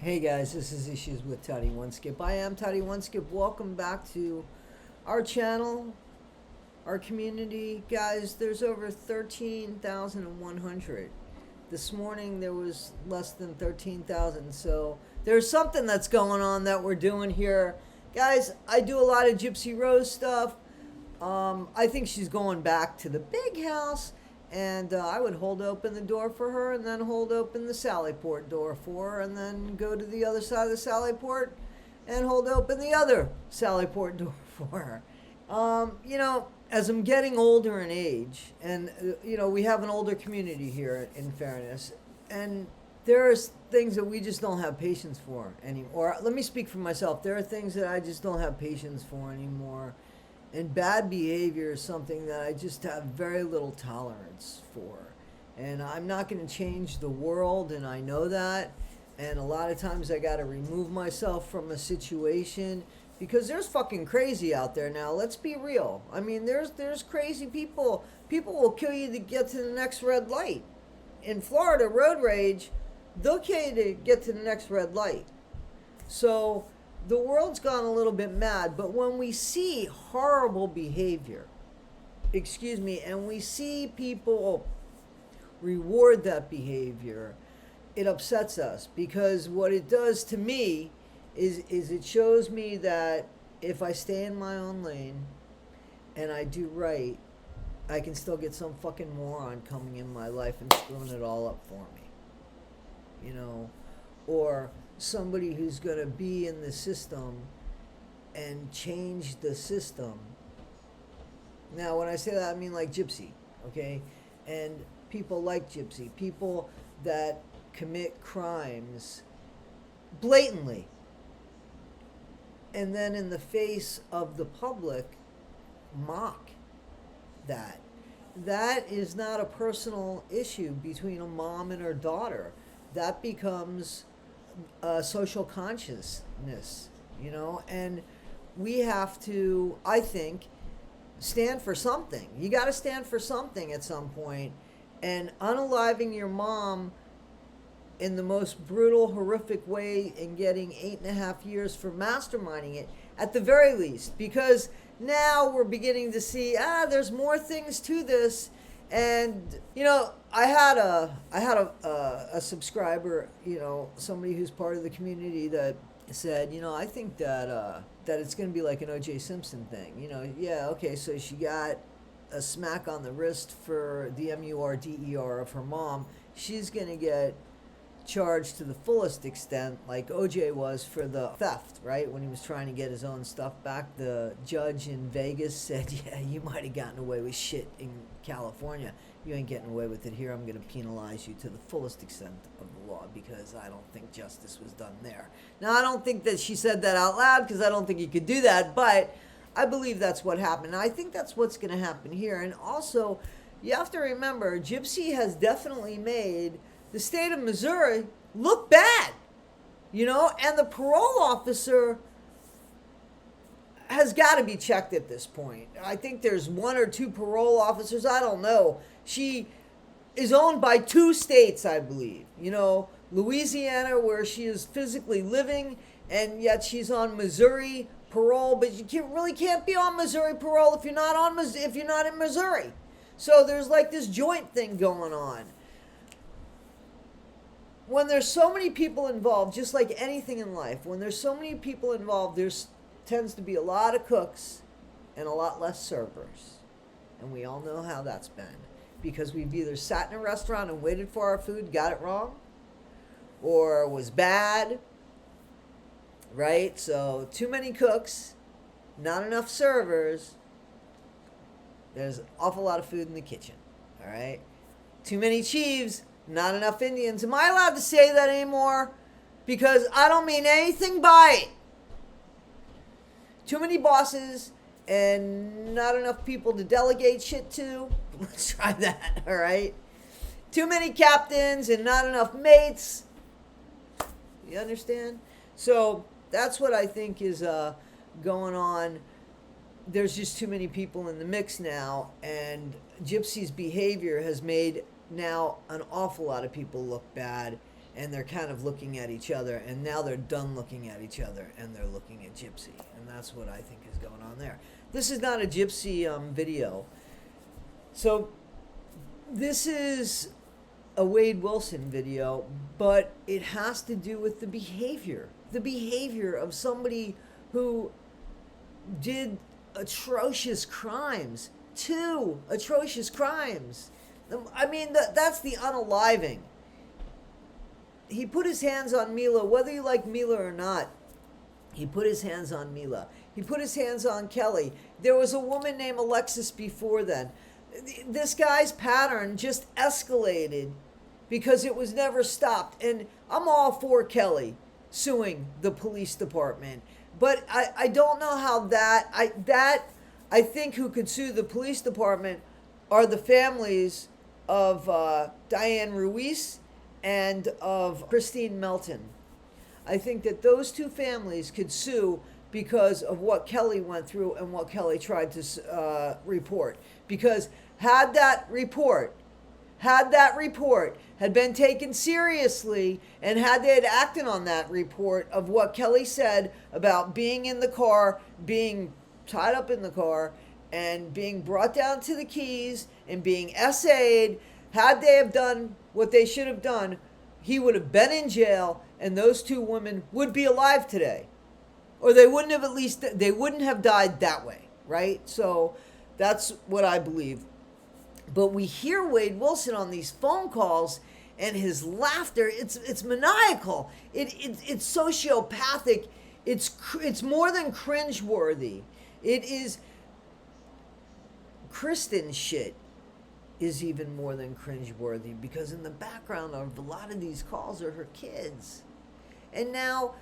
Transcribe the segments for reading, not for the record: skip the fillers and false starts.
Hey guys, this is Issues with Toddy One Skip. I am Toddy One Skip. Welcome back to our channel, our community. Guys, there's over 13,100. This morning there was less than 13,000. So there's something that's going on that we're doing here. Guys, I do a lot of Gypsy Rose stuff. I think she's going back to the big house, and I would hold open the door for her, and then hold open the Sallyport door for her, and then go to the other side of the Sallyport and hold open the other Sallyport door for her. As I'm getting older in age, and we have an older community here, in fairness, and there's things that we just don't have patience for anymore. Let me speak for myself. There are things that I just don't have patience for anymore. And bad behavior is something that I just have very little tolerance for. And I'm not going to change the world, and I know that. And a lot of times I got to remove myself from a situation because there's fucking crazy out there now. Let's be real. I mean, there's crazy people. People will kill you to get to the next red light. In Florida, road rage, they'll kill you to get to the next red light. So the world's gone a little bit mad, but when we see horrible behavior, and we see people reward that behavior, it upsets us because what it does to me is it shows me that if I stay in my own lane and I do right, I can still get some fucking moron coming in my life and screwing it all up for me. Or somebody who's going to be in the system and change the system. Now, when I say that, I mean like Gypsy, okay? And people like Gypsy, people that commit crimes blatantly, and then in the face of the public, mock that. That is not a personal issue between a mom and her daughter. That becomes social consciousness, and we have to, I think, stand for something. You got to stand for something at some point, and unaliving your mom in the most brutal, horrific way and getting 8.5 years for masterminding it, at the very least, because now we're beginning to see there's more things to this. And I had a subscriber, somebody who's part of the community, that said, I think that it's going to be like an O.J. Simpson thing. Yeah, okay, so she got a smack on the wrist for the MURDER of her mom. She's going to get charged to the fullest extent, like OJ was for the theft, right? When he was trying to get his own stuff back, the judge in Vegas said, yeah, you might have gotten away with shit in California. You ain't getting away with it here. I'm going to penalize you to the fullest extent of the law because I don't think justice was done there. Now, I don't think that she said that out loud because I don't think you could do that, but I believe that's what happened. And I think that's what's going to happen here. And also, you have to remember, Gypsy has definitely made the state of Missouri look bad, and the parole officer has got to be checked at this point. I think there's one or two parole officers, I don't know. She is owned by 2 states, I believe. Louisiana, where she is physically living, and yet she's on Missouri parole, but you really can't be on Missouri parole if you're not in Missouri. So there's like this joint thing going on. When there's so many people involved, just like anything in life, when there's so many people involved, there's tends to be a lot of cooks and a lot less servers. And we all know how that's been. Because we've either sat in a restaurant and waited for our food, got it wrong, or was bad, right? So too many cooks, not enough servers, there's an awful lot of food in the kitchen, all right? Too many chiefs, not enough Indians. Am I allowed to say that anymore? Because I don't mean anything by it. Too many bosses and not enough people to delegate shit to. Let's try that, all right? Too many captains and not enough mates. You understand? So that's what I think is going on. There's just too many people in the mix now, and Gypsy's behavior has made now an awful lot of people look bad. and they're kind of looking at each other, and now they're done looking at each other, and they're looking at Gypsy, and that's what I think is going on there. This is not a Gypsy video. So this is a Wade Wilson video, but it has to do with the behavior of somebody who did atrocious crimes. 2 atrocious crimes. I mean, that's the unaliving. He put his hands on Mila, whether you like Mila or not. He put his hands on Mila. He put his hands on Kelly. There was a woman named Alexis before then. This guy's pattern just escalated because it was never stopped. And I'm all for Kelly suing the police department. But I don't know how I think who could sue the police department are the families of Diane Ruiz and of Christine Melton. I think that those 2 families could sue because of what Kelly went through and what Kelly tried to report. Because had that report had been taken seriously, and had they had acted on that report of what Kelly said about being in the car, being tied up in the car, and being brought down to the Keys and being essayed, had they have done what they should have done, he would have been in jail, and those 2 women would be alive today. Or they wouldn't have died that way, right? So that's what I believe. But we hear Wade Wilson on these phone calls, and his laughter, it's maniacal. It's sociopathic. It's more than cringeworthy. It is Kristen shit is even more than cringeworthy, because in the background of a lot of these calls are her kids. And now,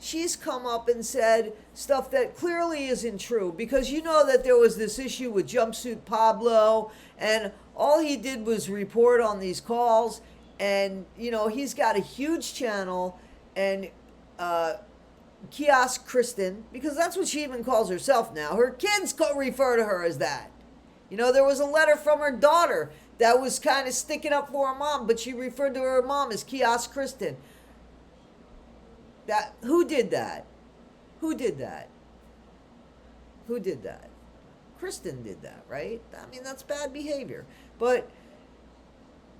she's come up and said stuff that clearly isn't true, because that there was this issue with Jumpsuit Pablo, and all he did was report on these calls, and, he's got a huge channel, and Kiosk Kristen, because that's what she even calls herself now. Her kids refer to her as that. There was a letter from her daughter that was kind of sticking up for her mom, but she referred to her mom as Kiosk Kristen. Who did that? Kristen did that, right? I mean, that's bad behavior. But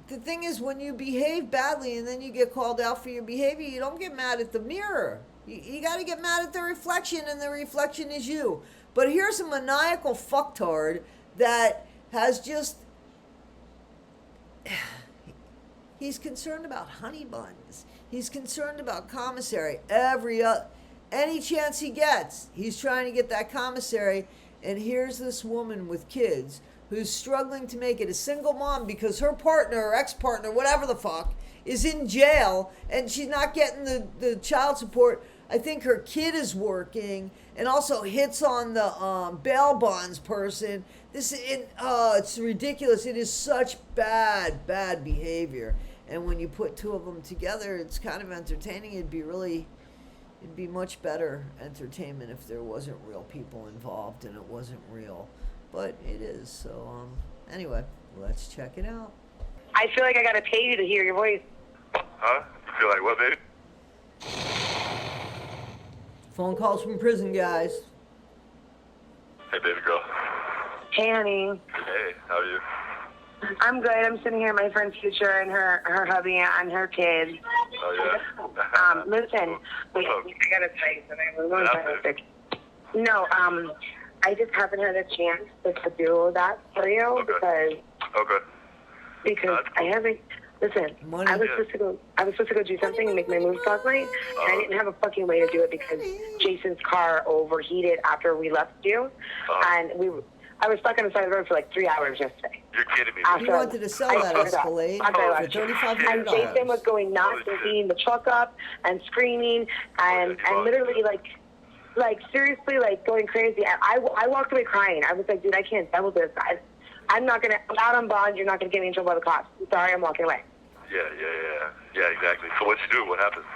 the thing is, when you behave badly and then you get called out for your behavior, you don't get mad at the mirror. You got to get mad at the reflection, and the reflection is you. But here's a maniacal fucktard that has just... He's concerned about honey buns. He's concerned about commissary. Any chance he gets, he's trying to get that commissary. And here's this woman with kids who's struggling to make it, a single mom, because her partner or ex-partner, whatever the fuck, is in jail, and she's not getting the child support. I think her kid is working, and also hits on the bail bonds person. It's ridiculous. It is such bad behavior. And when you put 2 of them together, it's kind of entertaining. It'd be much better entertainment if there wasn't real people involved and it wasn't real. But it is. So, anyway, let's check it out. I feel like I gotta pay you to hear your voice. Huh? You feel like what, baby? Phone calls from prison, guys. Hey, baby girl. Hey, honey. Hey, how are you? I'm good. I'm sitting here with my friend Future and her hubby and her kids. Oh, yeah? Listen, wait, I gotta tell you something. I'm going to No, I just haven't had a chance to do that for you because I haven't. Listen, I was supposed to go do something and make my moves last night, and I didn't have a fucking way to do it because Jason's car overheated after we left you, and I was stuck on the side of the road for like 3 hours yesterday. You're kidding me. You wanted to sell that Escalade for $3,500. And Jason was going nuts and beating the truck up and screaming and literally like seriously like going crazy. And I walked away crying. I was like, dude, I can't deal with this. I'm out on bond. You're not gonna get me in trouble by the cops. I'm sorry, I'm walking away. Yeah, exactly. So what'd you do? What happened?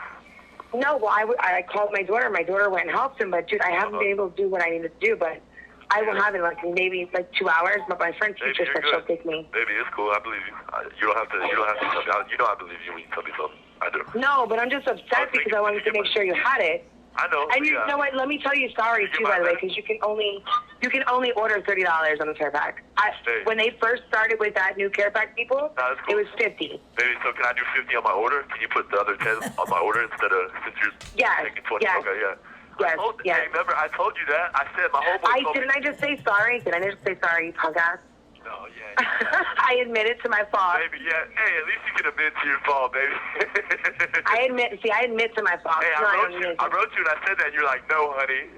No, well, I called my daughter. My daughter went and helped him, but dude, I haven't been able to do what I needed to do, but I will have it in maybe 2 hours. But my friend teacher said she'll take me. Baby, it's cool. I believe you. You don't have to. You know I believe you when you tell me something. I No, but I'm just upset because I wanted to make sure you had it. I know. And you know what? Let me tell you sorry too, by the way, because you can only order $30 on the care pack. When they first started with that new care pack, people, cool. It was $50. Baby, so can I do 50 on my order? Can you put the other 10 on my order instead of since you're taking 20? Yes. Okay, yeah. Yes, yes. Hey, remember, I told you that. I said my homeboy. Didn't I just say sorry? Did I just say sorry, you punk ass? No, yeah. I admitted to my fault. Baby, yeah. Hey, at least you can admit to your fault, baby. I admit to my fault. Hey, No, I wrote you and I said that and you're like, no, honey.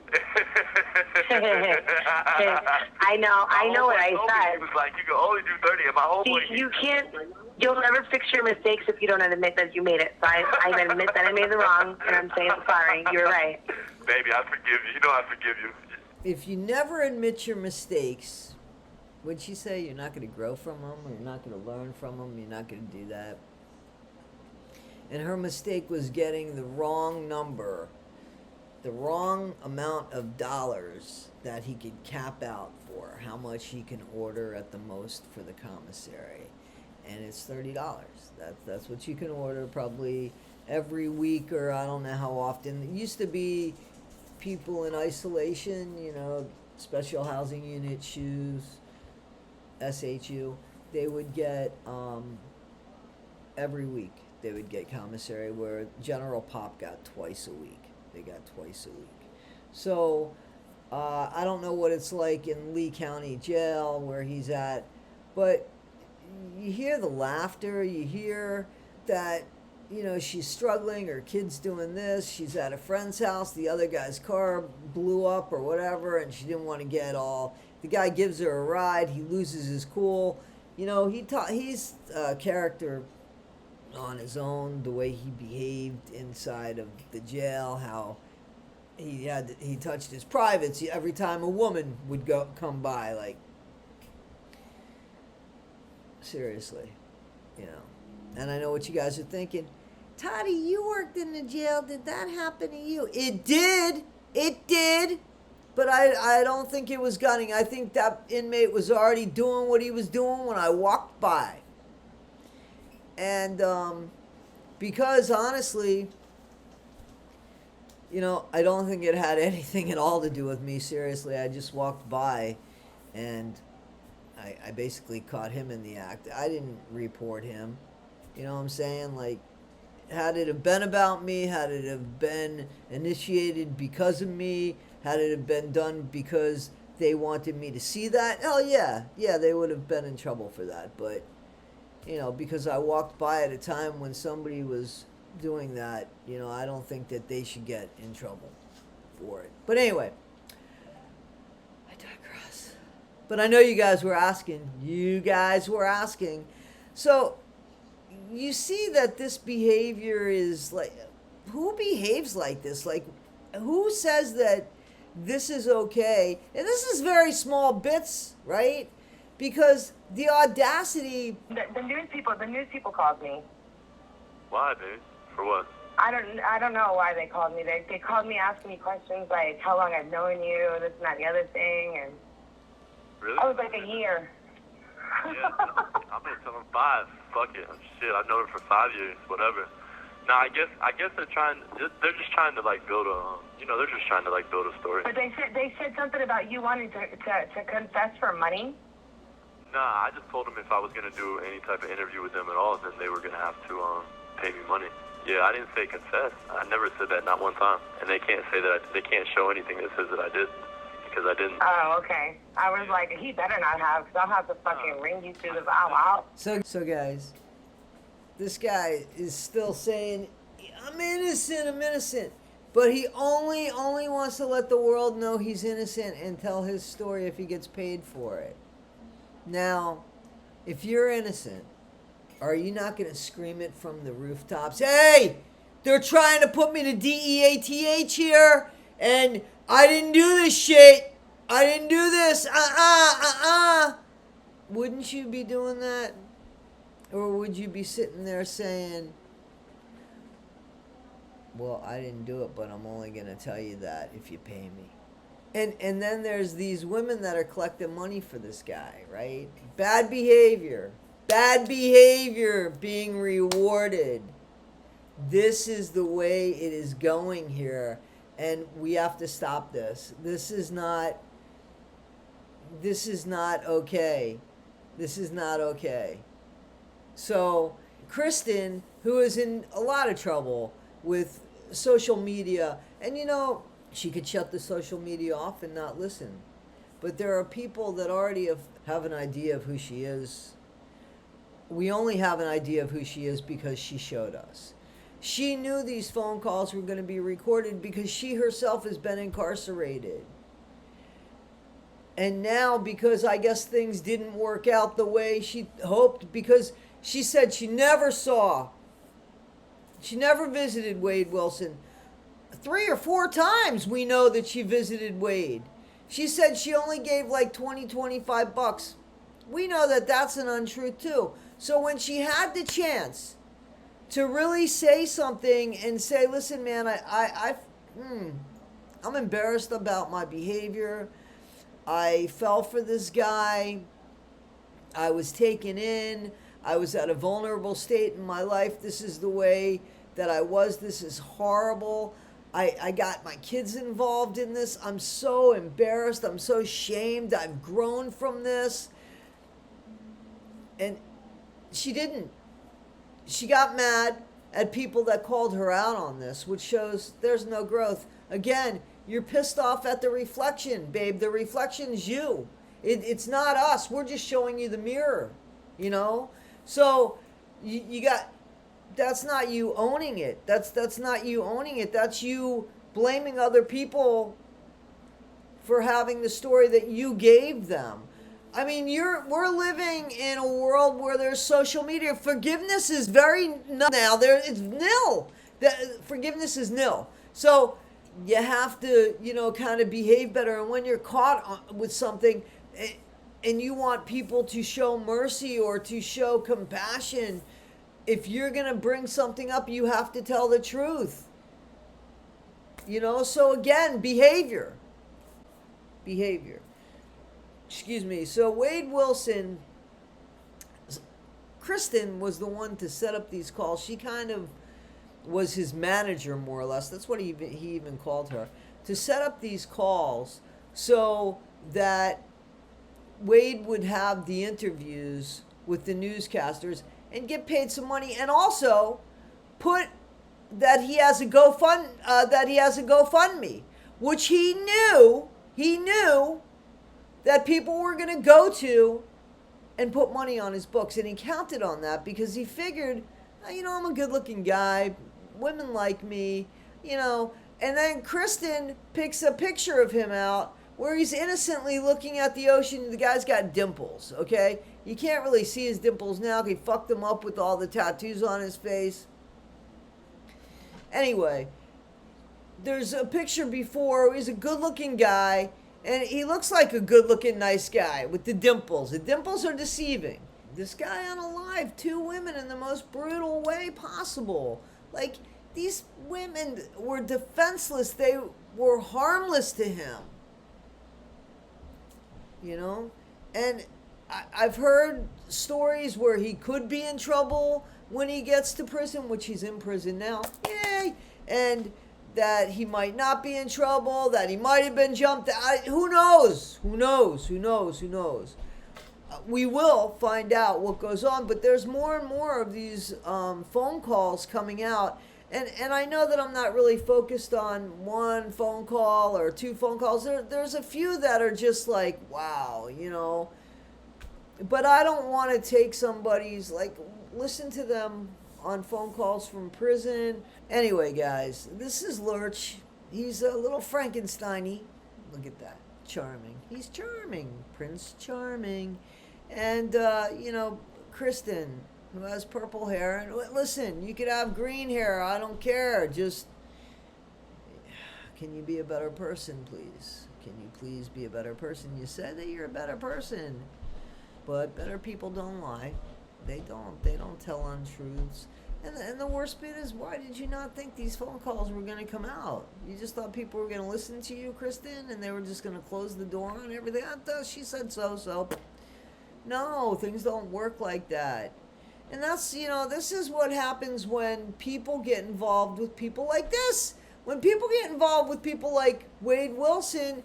I know what I said. He was like, you can only do 30. And my homeboy. You'll never fix your mistakes if you don't admit that you made it. So I admit that I made the wrong, and I'm saying sorry. You're right. Baby, I forgive you. You know I forgive you. If you never admit your mistakes, would she say you're not going to grow from them, or you're not going to learn from them, you're not going to do that? And her mistake was getting the wrong number, the wrong amount of dollars that he could cap out for, how much he can order at the most for the commissary. And it's $30. That's what you can order probably every week, or I don't know how often. It used to be people in isolation, special housing unit, shoes, SHU, they would get every week. They would get commissary, where General Pop got twice a week. They got twice a week. So I don't know what it's like in Lee County Jail where he's at, but you hear the laughter. You hear that she's struggling, her kid's doing this, she's at a friend's house, the other guy's car blew up or whatever, and she didn't want to get all. The guy gives her a ride, he loses his cool. He's a character on his own, the way he behaved inside of the jail, how he touched his privates every time a woman would come by, like, seriously, And I know what you guys are thinking. Toddy, you worked in the jail. Did that happen to you? It did. It did. But I don't think it was gunning. I think that inmate was already doing what he was doing when I walked by. And because, honestly, I don't think it had anything at all to do with me. Seriously, I just walked by, and I basically caught him in the act. I didn't report him. You know what I'm saying? Like, had it have been about me, had it have been initiated because of me, had it have been done because they wanted me to see that, hell yeah. Yeah, they would have been in trouble for that. But, because I walked by at a time when somebody was doing that, I don't think that they should get in trouble for it. But anyway, I digress. But I know you guys were asking. So, you see that this behavior is like, who behaves like this? Like, who says that this is okay? And this is very small bits, right? Because the audacity. The news people called me. Why, dude? For what? I don't know why they called me. They called me asking me questions like how long I've known you, this and that, the other thing, and really? I was like a year. Yeah, I'm gonna tell them 5. Fuck it. Shit, I've known her for 5 years. Whatever. Nah, I guess they're trying. They're just trying to like build a. They're just trying to like build a story. But they said something about you wanting to confess for money. Nah, I just told them if I was gonna do any type of interview with them at all, then they were gonna have to pay me money. Yeah, I didn't say confess. I never said that, not one time. And they can't say that. They can't show anything that says that I did, because I didn't. Oh, okay. I was like, he better not have, because I'll have to fucking ring you through the bow out. So guys, this guy is still saying, I'm innocent. But he only wants to let the world know he's innocent and tell his story if he gets paid for it. Now, if you're innocent, are you not going to scream it from the rooftops? Hey, they're trying to put me to DEATH here, and I didn't do this shit. I didn't do this. Wouldn't you be doing that? Or would you be sitting there saying, well, I didn't do it, but I'm only going to tell you that if you pay me. And then there's these women that are collecting money for this guy, right? Bad behavior being rewarded. This is the way it is going here, and we have to stop this. This is not okay. This is not okay. So, Kristen, who is in a lot of trouble with social media, and she could shut the social media off and not listen. But there are people that already have an idea of who she is. We only have an idea of who she is because she showed us. She knew these phone calls were going to be recorded because she herself has been incarcerated. And now, because I guess things didn't work out the way she hoped, because she said she never visited Wade Wilson. 3 or 4 times we know that she visited Wade. She said she only gave like $20-25. We know that that's an untruth too. So when she had the chance to really say something and say, listen, man, I'm embarrassed about my behavior. I fell for this guy. I was taken in. I was at a vulnerable state in my life. This is the way that I was. This is horrible. I got my kids involved in this. I'm so embarrassed. I'm so shamed. I've grown from this. And she didn't. She got mad at people that called her out on this, which shows there's no growth. Again, you're pissed off at the reflection, babe. The reflection's you. It's not us. We're just showing you the mirror, So you got... That's not you owning it. That's not you owning it. That's you blaming other people for having the story that you gave them. I mean, we're living in a world where there's social media. Forgiveness is very now. It's nil. Forgiveness is nil. So you have to, kind of behave better. And when you're caught with something, and you want people to show mercy or to show compassion, if you're going to bring something up, you have to tell the truth. So again, behavior. Excuse me. So Wade Wilson, Kristen was the one to set up these calls. She kind of was his manager, more or less. That's what he even called her. To set up these calls so that Wade would have the interviews with the newscasters and get paid some money, and also put that he has a GoFundMe, which he knew that people were going to go to and put money on his books, and he counted on that because he figured, I'm a good-looking guy, women like me, and then Kristen picks a picture of him out where he's innocently looking at the ocean. The guy's got dimples, okay? You can't really see his dimples now. He fucked them up with all the tattoos on his face. Anyway, there's a picture before. He's a good-looking guy, and he looks like a good-looking, nice guy with the dimples. The dimples are deceiving. This guy unalive 2 women in the most brutal way possible. Like, these women were defenseless. They were harmless to him. And I've heard stories where he could be in trouble when he gets to prison, which he's in prison now. Yay! And that he might not be in trouble, that he might have been jumped. Who knows? We will find out what goes on, but there's more and more of these phone calls coming out. And I know that I'm not really focused on 1 phone call or 2 phone calls. There's a few that are just like, wow, But I don't want to take somebody's, listen to them on phone calls from prison. Anyway, guys, this is Lurch. He's a little Frankenstein-y. Look at that. Charming. He's charming. Prince Charming. And, Kristen, who has purple hair. And listen, you could have green hair. I don't care. Just, can you be a better person, please? Can you please be a better person? You said that you're a better person. But better people don't lie. They don't tell untruths. And the worst bit is, why did you not think these phone calls were going to come out? You just thought people were going to listen to you, Kristen, and they were just going to close the door on everything? She said so. No, things don't work like that. And that's, this is what happens when people get involved with people like this. When people get involved with people like Wade Wilson,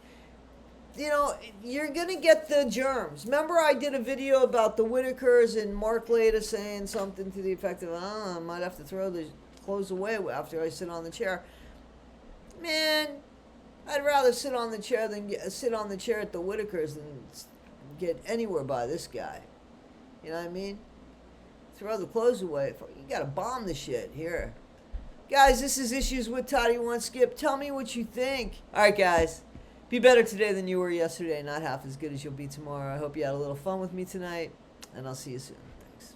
you're going to get the germs. Remember I did a video about the Whitakers and Mark Leda saying something to the effect of, I might have to throw the clothes away after I sit on the chair. Man, I'd rather sit on the chair sit on the chair at the Whitakers than get anywhere by this guy. You know what I mean? Throw the clothes away. You gotta bomb the shit here. Guys, this is Issues with Toddy One Skip. Tell me what you think. Alright, guys. Be better today than you were yesterday. Not half as good as you'll be tomorrow. I hope you had a little fun with me tonight. And I'll see you soon. Thanks.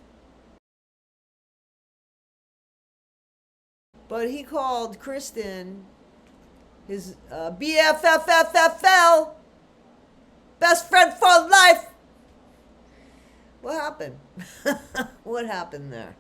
But he called Kristen his BFFFFL. Best friend for life. What happened? What happened there?